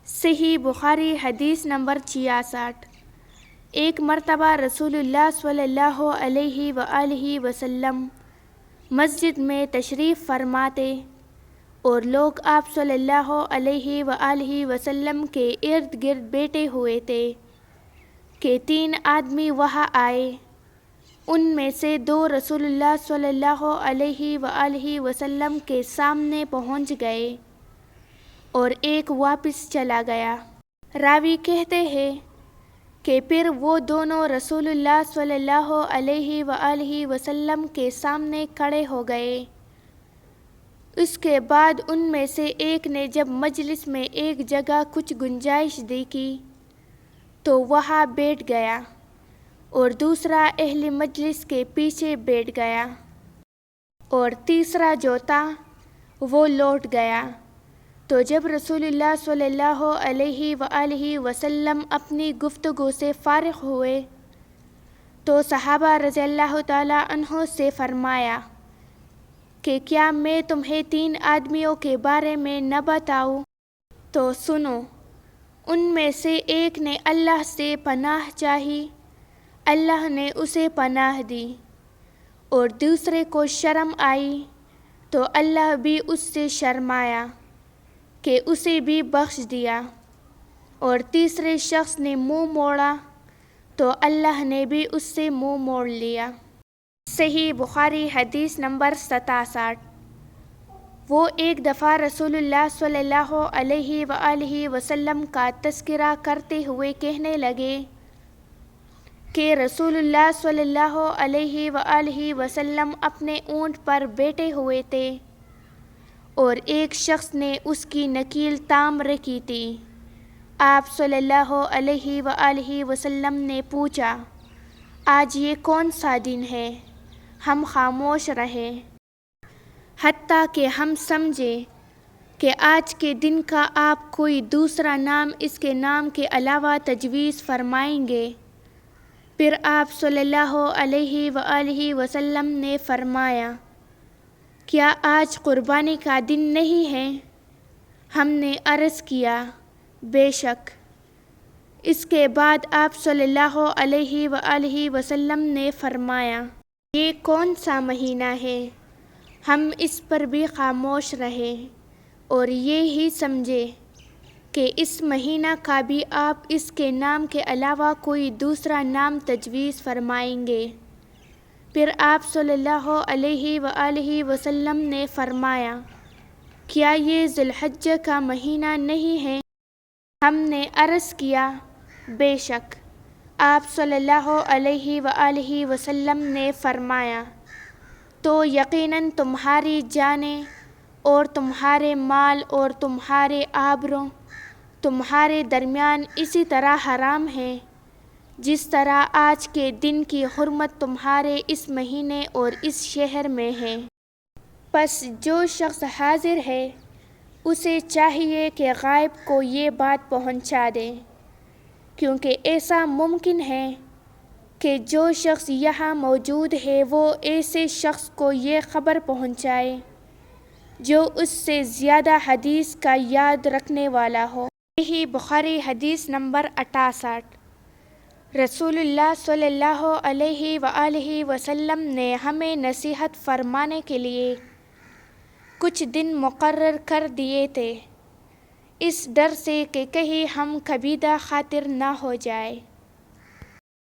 صحیح بخاری حدیث نمبر 66۔ ایک مرتبہ رسول اللہ صلی اللہ علیہ وآلہ وسلم مسجد میں تشریف فرماتے اور لوگ آپ صلی اللہ علیہ وآلہ وسلم کے ارد گرد بیٹھے ہوئے تھے کہ 3 آدمی وہاں آئے۔ ان میں سے 2 رسول اللہ صلی اللہ علیہ وآلہ وسلم کے سامنے پہنچ گئے اور ایک واپس چلا گیا۔ راوی کہتے ہیں کہ پھر وہ دونوں رسول اللہ صلی اللہ علیہ وآلہ وسلم کے سامنے کھڑے ہو گئے۔ اس کے بعد ان میں سے ایک نے جب مجلس میں ایک جگہ کچھ گنجائش دیکھی تو وہاں بیٹھ گیا اور دوسرا اہل مجلس کے پیچھے بیٹھ گیا اور تیسرا جو تھا وہ لوٹ گیا۔ تو جب رسول اللہ صلی اللہ علیہ وآلہ وسلم اپنی گفتگو سے فارغ ہوئے تو صحابہ رضی اللہ تعالیٰ عنہ سے فرمایا کہ کیا میں تمہیں 3 آدمیوں کے بارے میں نہ بتاؤں؟ تو سنو۔ ان میں سے ایک نے اللہ سے پناہ چاہی، اللہ نے اسے پناہ دی، اور دوسرے کو شرم آئی تو اللہ بھی اس سے شرمایا کہ اسے بھی بخش دیا، اور تیسرے شخص نے منہ موڑا تو اللہ نے بھی اس سے منہ موڑ لیا۔ صحیح بخاری حدیث نمبر 67۔ وہ ایک دفعہ رسول اللہ صلی اللہ علیہ وآلہ وسلم کا تذکرہ کرتے ہوئے کہنے لگے کہ رسول اللہ صلی اللہ علیہ وآلہ وسلم اپنے اونٹ پر بیٹھے ہوئے تھے اور ایک شخص نے اس کی نکیل تام رکھی تھی۔ آپ صلی اللہ علیہ وآلہ وسلم نے پوچھا، آج یہ کون سا دن ہے؟ ہم خاموش رہے حتیٰ کہ ہم سمجھے کہ آج کے دن کا آپ کوئی دوسرا نام اس کے نام کے علاوہ تجویز فرمائیں گے۔ پھر آپ صلی اللہ علیہ وآلہ وسلم نے فرمایا، کیا آج قربانی کا دن نہیں ہے؟ ہم نے عرض کیا، بے شک۔ اس کے بعد آپ صلی اللہ علیہ وآلہ وسلم نے فرمایا، یہ کون سا مہینہ ہے؟ ہم اس پر بھی خاموش رہے اور یہ ہی سمجھے کہ اس مہینہ کا بھی آپ اس کے نام کے علاوہ کوئی دوسرا نام تجویز فرمائیں گے۔ پھر آپ صلی اللہ علیہ وآلہ وسلم نے فرمایا، کیا یہ ذی الحجہ کا مہینہ نہیں ہے؟ ہم نے عرض کیا، بے شک۔ آپ صلی اللہ علیہ وآلہ وسلم نے فرمایا، تو یقیناً تمہاری جانیں اور تمہارے مال اور تمہارے آبرو تمہارے درمیان اسی طرح حرام ہیں جس طرح آج کے دن کی حرمت تمہارے اس مہینے اور اس شہر میں ہے۔ پس جو شخص حاضر ہے اسے چاہیے کہ غائب کو یہ بات پہنچا دے، کیونکہ ایسا ممکن ہے کہ جو شخص یہاں موجود ہے وہ ایسے شخص کو یہ خبر پہنچائے جو اس سے زیادہ حدیث کا یاد رکھنے والا ہو۔ صحیح بخاری حدیث نمبر 68۔ رسول اللہ صلی اللہ علیہ وآلہ وسلم نے ہمیں نصیحت فرمانے کے لیے کچھ دن مقرر کر دیے تھے، اس ڈر سے کہ کہیں ہم کبیدہ خاطر نہ ہو جائے۔